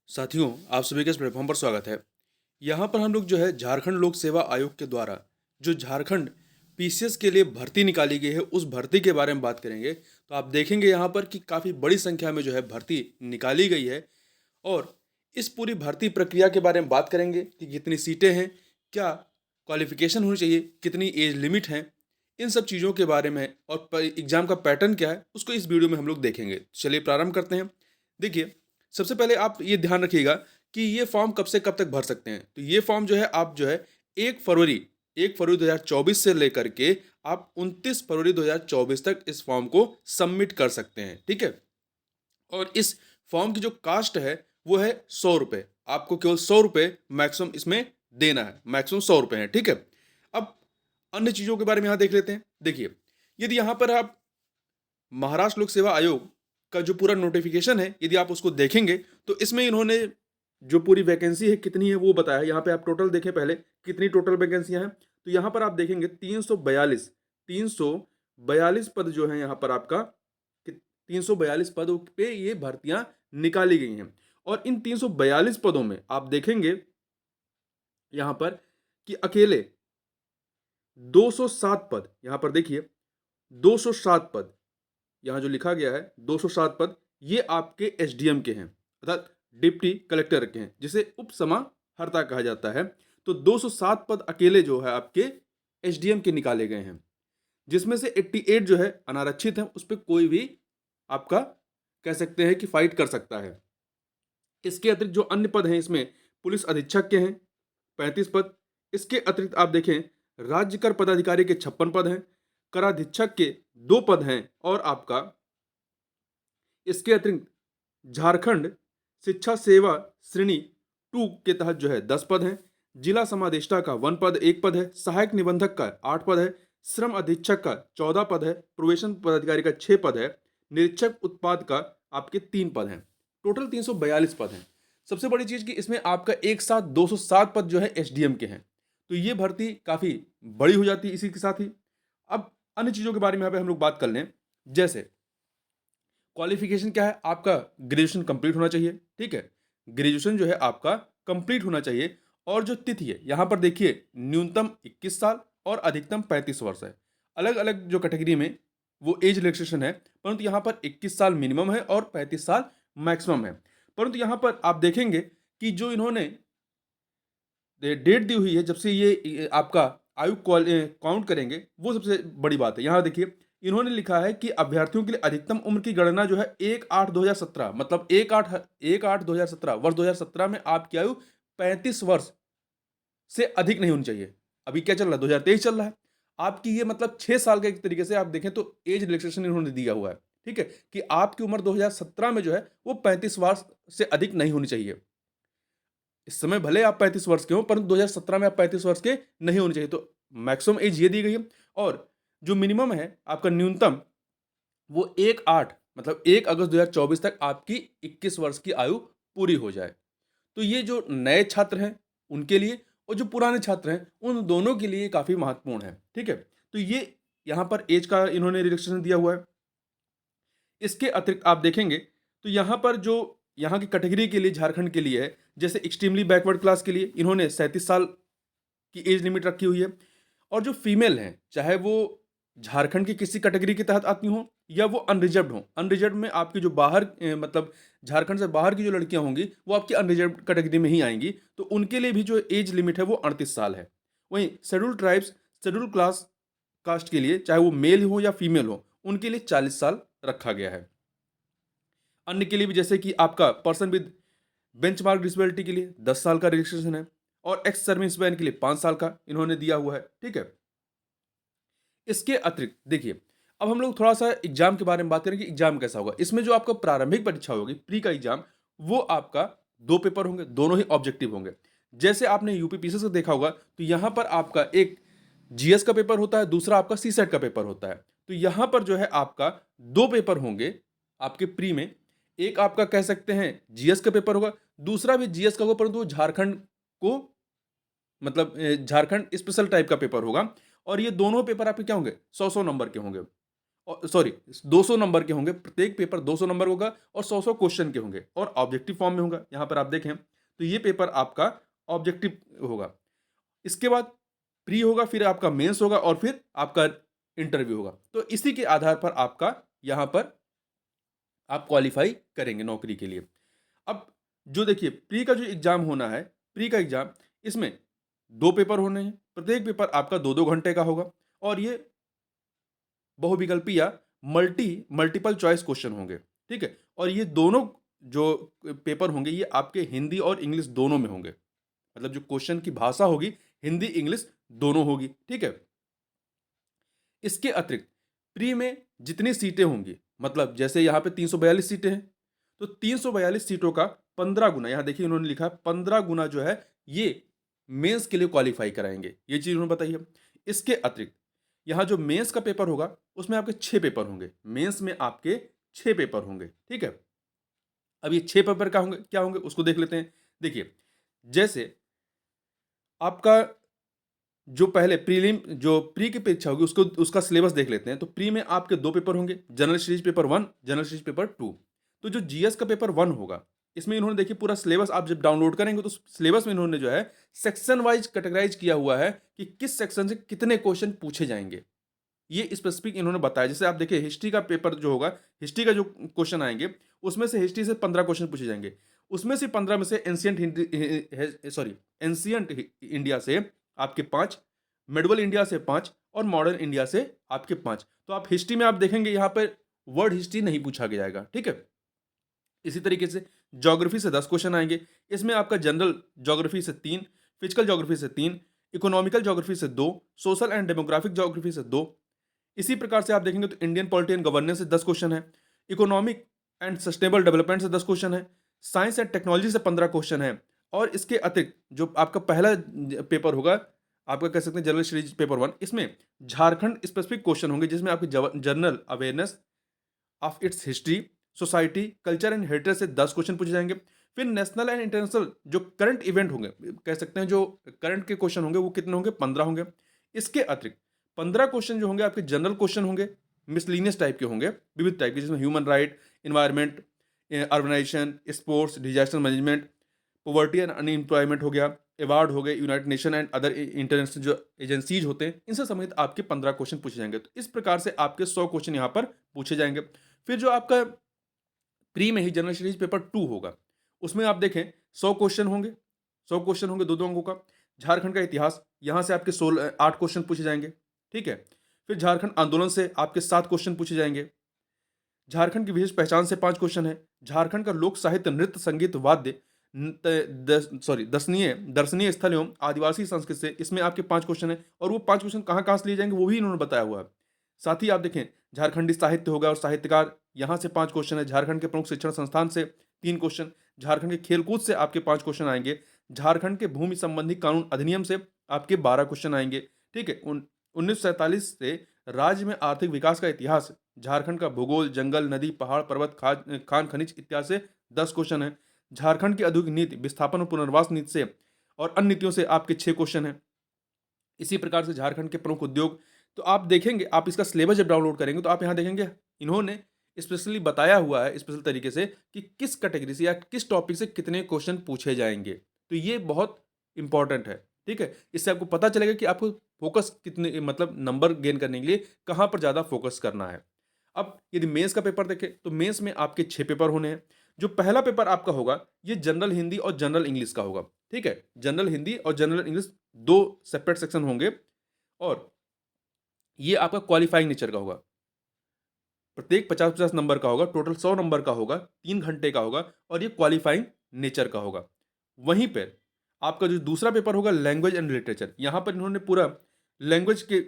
साथियों, आप सभी का इस प्लेटफॉर्म पर स्वागत है। यहाँ पर हम लोग जो है झारखंड लोक सेवा आयोग के द्वारा जो झारखंड पीसीएस के लिए भर्ती निकाली गई है, उस भर्ती के बारे में बात करेंगे। तो आप देखेंगे यहाँ पर कि काफ़ी बड़ी संख्या में जो है भर्ती निकाली गई है और इस पूरी भर्ती प्रक्रिया के बारे में बात करेंगे कि कितनी सीटें हैं, क्या क्वालिफिकेशन होनी चाहिए, कितनी एज लिमिट है, इन सब चीज़ों के बारे में और एग्ज़ाम का पैटर्न क्या है, उसको इस वीडियो में हम लोग देखेंगे। चलिए प्रारंभ करते हैं। देखिए, सबसे पहले आप ये ध्यान रखिएगा कि ये फॉर्म कब से कब तक भर सकते हैं। तो ये फॉर्म जो है आप जो है 1 फरवरी 2024 से लेकर के आप 29 फरवरी 2024 तक इस फॉर्म को सबमिट कर सकते हैं, ठीक है। और इस फॉर्म की जो कास्ट है वो है 100 रुपये। आपको केवल 100 रुपये मैक्सिमम इसमें देना है, मैक्सिमम 100 रुपये है, ठीक है। अब अन्य चीज़ों के बारे में यहाँ देख लेते हैं। देखिए, यदि यहाँ पर आप महाराष्ट्र लोक सेवा आयोग का जो पूरा नोटिफिकेशन है, यदि आप उसको देखेंगे तो इसमें इन्होंने जो पूरी वैकेंसी है कितनी है वो बताया है। यहाँ पे आप टोटल देखें पहले कितनी टोटल वैकेंसियां हैं। तो यहाँ पर आप देखेंगे 342 पद जो है यहाँ पर आपका 342 पदों पे ये भर्तियां निकाली गई हैं। और इन 342 पदों में आप देखेंगे यहाँ पर कि अकेले 207 पद, यहाँ पर देखिए 207 पद, यहाँ जो लिखा गया है 207 पद, ये आपके एसडीएम के हैं, अर्थात डिप्टी कलेक्टर के हैं, जिसे उप समाहर्ता कहा जाता है। तो 207 पद अकेले जो है आपके एसडीएम के निकाले गए हैं, जिसमें से 88 जो है अनारक्षित है, उस पर कोई भी आपका कह सकते हैं कि फाइट कर सकता है। इसके अतिरिक्त जो अन्य पद हैं इसमें पुलिस अधीक्षक के हैं 35 पद। इसके अतिरिक्त आप देखें राज्य कर पदाधिकारी के 56 पद हैं, कराधीक्षक के 2 पद हैं और आपका इसके अतिरिक्त झारखंड शिक्षा सेवा श्रेणी 2 के तहत जो है 10 पद हैं, जिला समादेष्टा का 1 पद है, सहायक निबंधक का 8 पद है, श्रम अधीक्षक का 14 पद है, प्रोबेशन पदाधिकारी का 6 पद है, निरीक्षक उत्पाद का आपके 3 पद हैं। टोटल 342 पद हैं। सबसे बड़ी चीज कि इसमें आपका एक साथ 207 पद जो है एसडीएम के हैं। तो ये भर्ती काफी बड़ी हो जाती है इसी के साथ ही। अब अन्य चीजों के बारे में यहाँ पे हम लोग बात कर लें। जैसे क्वालिफिकेशन क्या है, आपका ग्रेजुएशन कंप्लीट होना चाहिए, ठीक है। ग्रेजुएशन जो है आपका कंप्लीट होना चाहिए। और जो तिथि है यहाँ पर देखिए न्यूनतम 21 साल और अधिकतम 35 वर्ष है। अलग अलग जो कैटेगरी में वो एज रिलैक्सेशन है, परंतु यहाँ पर 21 साल मिनिमम है और 35 साल मैक्सिमम है। परंतु यहाँ पर आप देखेंगे कि जो इन्होंने डेट दी हुई है जब से ये आपका आयु काउंट करेंगे, वो सबसे बड़ी बात है। यहाँ देखिए इन्होंने लिखा है कि अभ्यर्थियों के लिए अधिकतम उम्र की गणना जो है 1/8/2017, मतलब 1/8/2017 वर्ष 2017 में आपकी आयु 35 वर्ष से अधिक नहीं होनी चाहिए। अभी क्या चल रहा है, 2023 चल रहा है। आपकी ये मतलब 6 साल का एक तरीके से आप देखें तो एज रिलैक्सेशन इन्होंने दिया हुआ है, ठीक है, कि आपकी उम्र 2017 में जो है वो 35 वर्ष से अधिक नहीं होनी चाहिए। इस समय भले आप 35 वर्ष के हो, परंतु 2017 में आप 35 वर्ष के नहीं होने चाहिए। तो मैक्सिमम एज ये दी गई है। और जो मिनिमम है आपका न्यूनतम, वो 1/8 मतलब 1 अगस्त 2024 तक आपकी 21 वर्ष की आयु पूरी हो जाए। तो ये जो नए छात्र हैं उनके लिए और जो पुराने छात्र हैं उन दोनों के लिए काफी महत्वपूर्ण है, ठीक है। तो ये यहाँ पर एज का इन्होंने रिलैक्सेशन दिया हुआ है। इसके अतिरिक्त आप देखेंगे तो यहाँ पर जो यहाँ की कैटेगरी के लिए झारखंड के लिए है, जैसे एक्सट्रीमली बैकवर्ड क्लास के लिए इन्होंने 37 साल की एज लिमिट रखी हुई है। और जो फीमेल हैं, चाहे वो झारखंड की किसी कैटेगरी के तहत आती हों या वो अनरिजर्व्ड हों, अनरिजर्व्ड में आपकी जो बाहर मतलब झारखंड से बाहर की जो लड़कियां होंगी वो आपकी अनरिजर्व्ड कैटेगरी में ही आएंगी। तो उनके लिए भी जो एज लिमिट है वो 38 साल है। वहीं schedule tribes schedule class cast के लिए, चाहे वो मेल हो या फीमेल हो, उनके लिए 40 साल रखा गया है। अन्य के लिए भी जैसे कि आपका पर्सन विद बेंचमार्क डिसेबिलिटी के लिए 10 साल का रिलैक्सेशन है और एक्स सर्विस मैन के लिए 5 साल का इन्होंने दिया हुआ है, ठीक है। इसके अतिरिक्त देखिए, अब हम लोग थोड़ा सा एग्जाम के बारे में बात करें कि एग्जाम कैसा होगा। इसमें जो आपका प्रारंभिक परीक्षा होगी, प्री का एग्जाम, वो आपका 2 पेपर होंगे, दोनों ही ऑब्जेक्टिव होंगे। जैसे आपने यूपीपीसी से देखा होगा तो यहाँ पर आपका एक जीएस का पेपर होता है, दूसरा आपका सीसेट का पेपर होता है। तो यहाँ पर जो है आपका 2 पेपर होंगे आपके प्री में। एक आपका कह सकते हैं जीएस का पेपर होगा, दूसरा भी जीएस का होगा, परंतु वो झारखंड को मतलब झारखंड स्पेशल टाइप का पेपर होगा। और ये दोनों पेपर आपके क्या होंगे, 100-100 नंबर के होंगे। और सॉरी 200 नंबर के होंगे, प्रत्येक पेपर 200 नंबर होगा और 100 क्वेश्चन के होंगे और ऑब्जेक्टिव फॉर्म में होगा। यहाँ पर आप देखें तो ये पेपर आपका ऑब्जेक्टिव होगा। इसके बाद प्री होगा, फिर आपका मेंस होगा और फिर आपका इंटरव्यू होगा। तो इसी के आधार पर आपका यहाँ पर आप क्वालिफाई करेंगे नौकरी के लिए। अब जो देखिए प्री का जो एग्जाम होना है, प्री का एग्जाम, इसमें 2 पेपर होने हैं, प्रत्येक पेपर आपका 2-2 घंटे का होगा और ये बहुविकल्पी या मल्टीपल चॉइस क्वेश्चन होंगे, ठीक है। और ये दोनों जो पेपर होंगे ये आपके हिंदी और इंग्लिश दोनों में होंगे, मतलब जो क्वेश्चन की भाषा होगी हिंदी इंग्लिश दोनों होगी, ठीक है। इसके अतिरिक्त प्री में जितनी सीटें होंगी, मतलब जैसे यहाँ पे 342 सीटें हैं, तो 342 सीटों का 15 गुना, यहाँ देखिए उन्होंने लिखा है 15 गुना जो है ये मेंस के लिए क्वालिफाई कराएंगे, ये चीज उन्होंने बताई है। इसके अतिरिक्त यहाँ जो मेंस का पेपर होगा उसमें आपके 6 पेपर होंगे, मेंस में आपके 6 पेपर होंगे, ठीक है। अब ये 6 पेपर क्या होंगे उसको देख लेते हैं। देखिए जैसे आपका जो पहले प्रीलिम जो प्री की परीक्षा होगी उसको उसका सिलेबस देख लेते हैं। तो प्री में आपके 2 पेपर होंगे, general studies paper 1, general studies paper 2। तो जो जीएस का पेपर 1 होगा इसमें इन्होंने देखिए पूरा सिलेबस आप जब डाउनलोड करेंगे तो सिलेबस में इन्होंने जो है सेक्शन वाइज कैटेगराइज किया हुआ है कि किस सेक्शन से कितने क्वेश्चन पूछे जाएंगे, ये स्पेसिफिक इन्होंने बताया। जैसे आप देखिए हिस्ट्री का पेपर जो होगा, हिस्ट्री का जो क्वेश्चन आएंगे उसमें से हिस्ट्री से 15 क्वेश्चन पूछे जाएंगे, उसमें से 15 में से एंशियंट इंडिया से आपके 5, मेडवल इंडिया से 5 और मॉडर्न इंडिया से आपके 5। तो आप हिस्ट्री में आप देखेंगे यहाँ पर वर्ड हिस्ट्री नहीं पूछा जाएगा, ठीक है। इसी तरीके से ज्योग्राफी से 10 क्वेश्चन आएंगे, इसमें आपका जनरल ज्योग्राफी से 3, फिजिकल ज्योग्राफी से 3, इकोनॉमिकल ज्योग्राफी से 2, सोशल एंड डेमोग्राफिक ज्योग्राफी से 2। इसी प्रकार से आप देखेंगे तो इंडियन पॉलिटी एंड गवर्नेंस से 10 क्वेश्चन है, इकोनॉमिक एंड सस्टेनेबल डेवलपमेंट से 10 क्वेश्चन है, साइंस एंड टेक्नोलॉजी से 15 क्वेश्चन है। और इसके अतिरिक्त जो आपका पहला पेपर होगा, आपका कह सकते हैं जनरल स्टडीज पेपर 1, इसमें झारखंड स्पेसिफिक क्वेश्चन होंगे जिसमें आपकी general awareness of its history, society, culture and heritage से 10 क्वेश्चन पूछे जाएंगे। फिर नेशनल एंड इंटरनेशनल जो करंट इवेंट होंगे, कह सकते हैं जो करंट के क्वेश्चन होंगे वो कितने होंगे, 15 होंगे। इसके अतिरिक्त 15 क्वेश्चन जो होंगे आपके जनरल क्वेश्चन होंगे, मिसलिनियस टाइप के होंगे, विविध टाइप के, जिसमें human right, environment, urbanisation, sports, disaster management, poverty and unemployment हो गया, अवार्ड हो गए, United Nation and other international जो एजेंसीज होते हैं, इनसे संबंधित आपके 15 क्वेश्चन पूछे जाएंगे। तो इस प्रकार से आपके 100 क्वेश्चन यहाँ पर पूछे जाएंगे। फिर जो आपका प्री में ही जनरल स्टडीज पेपर 2 होगा उसमें आप देखें 100 क्वेश्चन होंगे, 100 क्वेश्चन होंगे 2-2 अंकों का। झारखंड का इतिहास, यहाँ से आपके 8 क्वेश्चन पूछे जाएंगे, ठीक है। फिर झारखंड आंदोलन से आपके 7 क्वेश्चन पूछे जाएंगे। झारखंड की विशेष पहचान से 5 क्वेश्चन है। झारखंड का लोक साहित्य, नृत्य, संगीत, वाद्य, दर्शनीय स्थल एवं आदिवासी संस्कृति से, इसमें आपके 5 क्वेश्चन है। और वो 5 क्वेश्चन कहाँ कहाँ से लिए जाएंगे वो भी इन्होंने बताया हुआ है। साथ ही आप देखें झारखंडी साहित्य होगा और साहित्यकार, यहाँ से 5 क्वेश्चन है। झारखंड के प्रमुख शिक्षण संस्थान से 3 क्वेश्चन। झारखंड के खेलकूद से आपके 5 क्वेश्चन आएंगे। झारखंड के भूमि संबंधी कानून अधिनियम से आपके 12 क्वेश्चन आएंगे, ठीक है। 1947 से राज्य में आर्थिक विकास का इतिहास, झारखंड का भूगोल, जंगल, नदी, पहाड़, पर्वत, खान खनिज इत्यादि से 10 क्वेश्चन है। झारखंड की औद्योगिक नीति, विस्थापन और पुनर्वास नीति से और अन्य नीतियों से आपके 6 क्वेश्चन है। इसी प्रकार से झारखंड के प्रमुख उद्योग, तो आप देखेंगे, आप इसका सिलेबस जब डाउनलोड करेंगे तो आप यहाँ देखेंगे इन्होंने स्पेशली बताया हुआ है स्पेशल तरीके से कि किस कैटेगरी से या किस टॉपिक से कितने क्वेश्चन पूछे जाएंगे। तो ये बहुत इंपॉर्टेंट है, ठीक है। इससे आपको पता चलेगा कि आपको फोकस कितने, मतलब नंबर गेन करने के लिए कहाँ पर ज़्यादा फोकस करना है। अब यदि मेंस का पेपर देखें तो मेंस में आपके 6 पेपर होने हैं। जो पहला पेपर आपका होगा ये जनरल हिंदी और जनरल इंग्लिश का होगा, ठीक है। जनरल हिंदी और जनरल इंग्लिश 2 सेपरेट सेक्शन होंगे और ये आपका क्वालिफाइंग नेचर का होगा। प्रत्येक 50-50 नंबर का होगा, टोटल 100 नंबर का होगा, 3 घंटे का होगा और ये क्वालिफाइंग नेचर का होगा। वहीं पर आपका जो दूसरा पेपर होगा लैंग्वेज एंड लिटरेचर, यहाँ पर इन्होंने पूरा लैंग्वेज के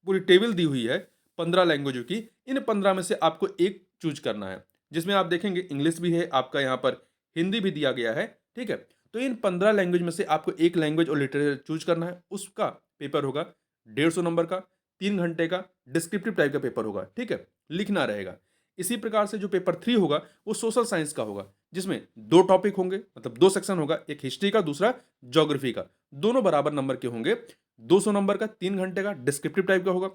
पूरी टेबल दी हुई है 15 लैंग्वेजों की। इन 15 में से आपको एक चूज करना है, जिसमें आप देखेंगे इंग्लिश भी है आपका, यहाँ पर हिंदी भी दिया गया है, ठीक है। तो इन 15 लैंग्वेज में से आपको एक लैंग्वेज और लिटरेचर चूज करना है। उसका पेपर होगा 150 नंबर का, 3 घंटे का, डिस्क्रिप्टिव टाइप का पेपर होगा, ठीक है, लिखना रहेगा। इसी प्रकार से जो पेपर 3 होगा वो सोशल साइंस का होगा, जिसमें 2 टॉपिक होंगे, मतलब 2 सेक्शन होगा, एक हिस्ट्री का, दूसरा ज्योग्राफी का। दोनों बराबर नंबर के होंगे, 200 नंबर का, 3 घंटे का, डिस्क्रिप्टिव टाइप का होगा।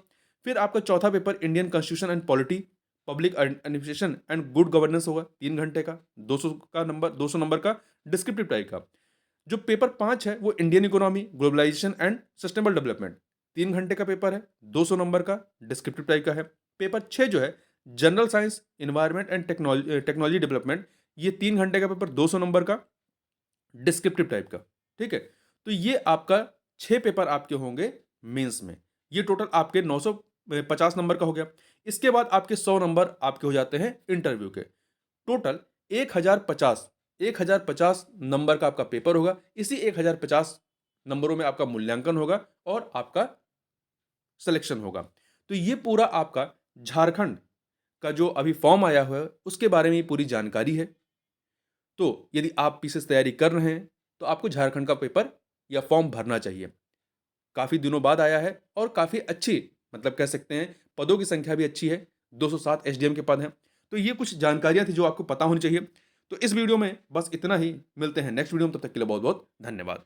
फिर आपका चौथा paper Indian constitution and polity, public administration and good governance होगा, 3 घंटे का, 200 नंबर का डिस्क्रिप्टिव टाइप का। जो पेपर 5 है वो Indian economy, globalisation and sustainable development, 3 घंटे का पेपर है, 200 नंबर का डिस्क्रिप्टिव टाइप का है। पेपर 6 जो है general science, environment and technology development, ये 3 घंटे का पेपर, 200 नंबर का डिस्क्रिप्टिव टाइप का। ठीक है, तो ये आपका 6 पेपर आपके होंगे मेंस में। ये टोटल आपके 950 नंबर का हो गया। इसके बाद आपके 100 नंबर आपके हो जाते हैं इंटरव्यू के। टोटल 1050 नंबर का आपका पेपर होगा। इसी 1050 नंबरों में आपका मूल्यांकन होगा और आपका सिलेक्शन होगा। तो ये पूरा आपका झारखंड का जो अभी फॉर्म आया हुआ है उसके बारे में पूरी जानकारी है। तो यदि आप पीसीएस तैयारी कर रहे हैं तो आपको झारखंड का पेपर या फॉर्म भरना चाहिए। काफ़ी दिनों बाद आया है और काफ़ी अच्छी, मतलब कह सकते हैं पदों की संख्या भी अच्छी है, 207 एसडीएम के पद हैं। तो ये कुछ जानकारियां थी जो आपको पता होनी चाहिए। तो इस वीडियो में बस इतना ही, मिलते हैं नेक्स्ट वीडियो में, तब तक के लिए बहुत बहुत धन्यवाद।